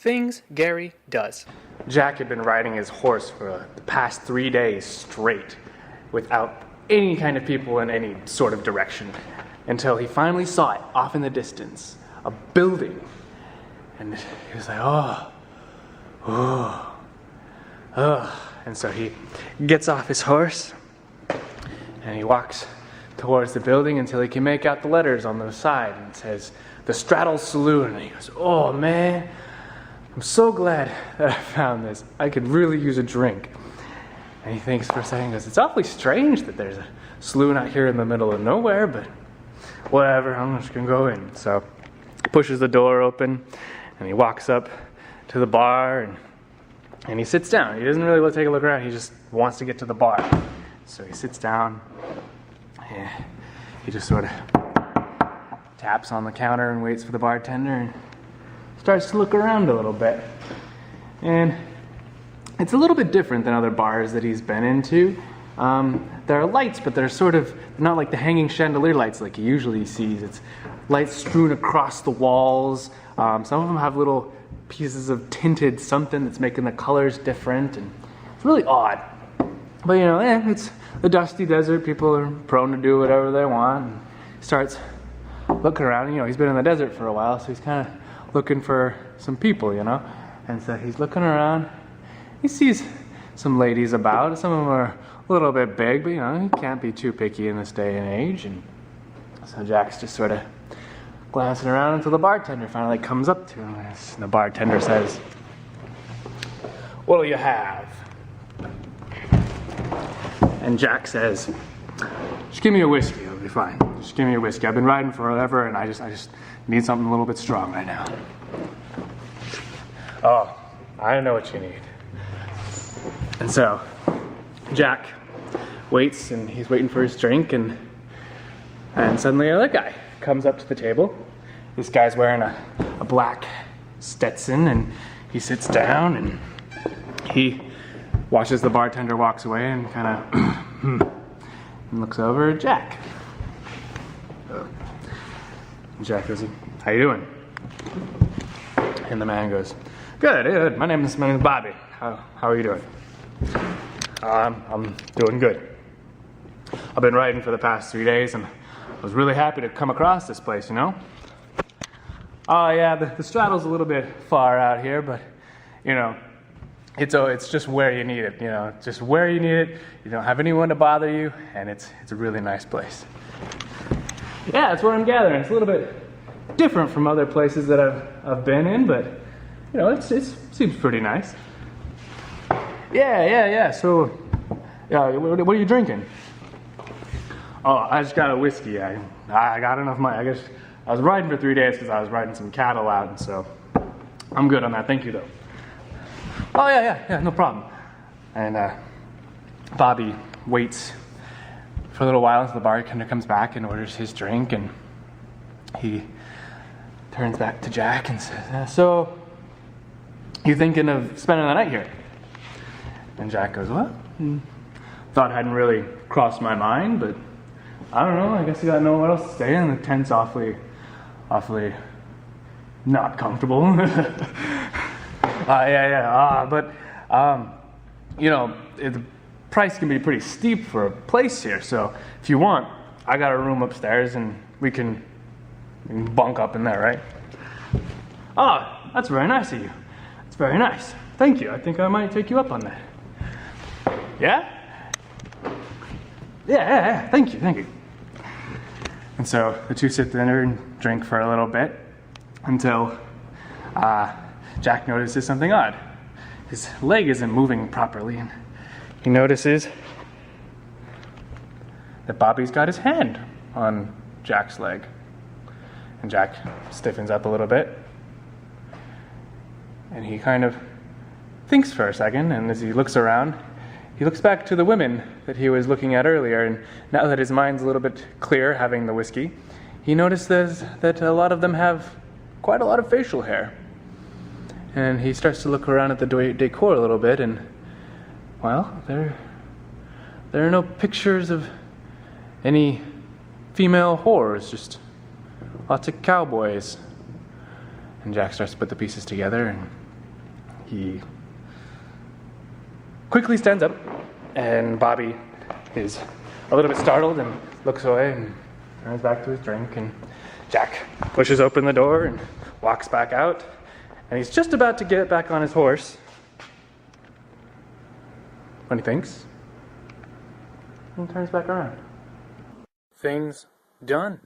Things Gary does. Jack had been riding his horse for the past 3 days straight without any kind of people in any sort of direction until he finally saw it off in the distance, a building. And he was like, oh. And so he gets off his horse and he walks towards the building until he can make out the letters on the side, and it says, the Straddle Saloon. And he goes, oh man, I'm so glad that I found this. I could really use a drink. And he thinks for a second, goes, it's awfully strange that there's a saloon out here in the middle of nowhere, but whatever, I'm just gonna go in. So he pushes the door open and he walks up to the bar and he sits down. He doesn't really want to take a look around, he just wants to get to the bar. So he sits down and he just sort of taps on the counter and waits for the bartender and starts to look around a little bit. And it's a little bit different than other bars that he's been into. There are lights, but they're sort of not like the hanging chandelier lights like he usually sees. It's lights strewn across the walls. Some of them have little pieces of tinted something that's making the colors different, and it's really odd. But you know, it's the dusty desert. People are prone to do whatever they want. And he starts looking around. You know, he's been in the desert for a while, so he's kind of looking for some people, you know. And so he's looking around. He sees some ladies about. Some of them are a little bit big, but you know, you can't be too picky in this day and age. And so Jack's just sort of glancing around until the bartender finally comes up to him. And the bartender says, what'll you have? And Jack says, just give me a whiskey, it'll be fine. Just give me a whiskey. I've been riding forever and I just need something a little bit strong right now. Oh, I know what you need. And so Jack waits and he's waiting for his drink, and suddenly another guy comes up to the table. This guy's wearing a black Stetson, and he sits down and he watches the bartender walks away and kind of and looks over at Jack. Jack goes, how you doing? And the man goes, good. My name is Bobby. How are you doing? I'm doing good. I've been riding for the past 3 days and I was really happy to come across this place, you know? Oh yeah, the Straddle's a little bit far out here, but you know, it's just where you need it, you know, just where you need it. You don't have anyone to bother you, and it's a really nice place. Yeah, that's what I'm gathering. It's a little bit different from other places that I've been in, but you know, it seems pretty nice. Yeah. So, yeah, what are you drinking? Oh, I just got a whiskey. I got enough money. I guess I was riding for 3 days because I was riding some cattle out, and so I'm good on that. Thank you, though. Oh, yeah, no problem. And Bobby waits for a little while until the bartender comes back and orders his drink, and he turns back to Jack and says, so, you thinking of spending the night here? And Jack goes, what? Thought hadn't really crossed my mind, but I don't know, I guess you got nowhere else to stay in. The tent's awfully not comfortable. But you know, the price can be pretty steep for a place here, so if you want, I got a room upstairs and we can bunk up in there, right? Oh, that's very nice of you. It's very nice. Thank you. I think I might take you up on that. Yeah? Yeah. Thank you. And so the two sit there and drink for a little bit until Jack notices something odd. His leg isn't moving properly, and he notices that Bobby's got his hand on Jack's leg. And Jack stiffens up a little bit, and he kind of thinks for a second, and as he looks around, he looks back to the women that he was looking at earlier, and now that his mind's a little bit clear, having the whiskey, he notices that a lot of them have quite a lot of facial hair. And he starts to look around at the decor a little bit, and, well, there are no pictures of any female whores, just lots of cowboys. And Jack starts to put the pieces together, and He quickly stands up, and Bobby is a little bit startled and looks away and turns back to his drink, and Jack pushes open the door and walks back out, and he's just about to get back on his horse when he thinks and turns back around. Things done.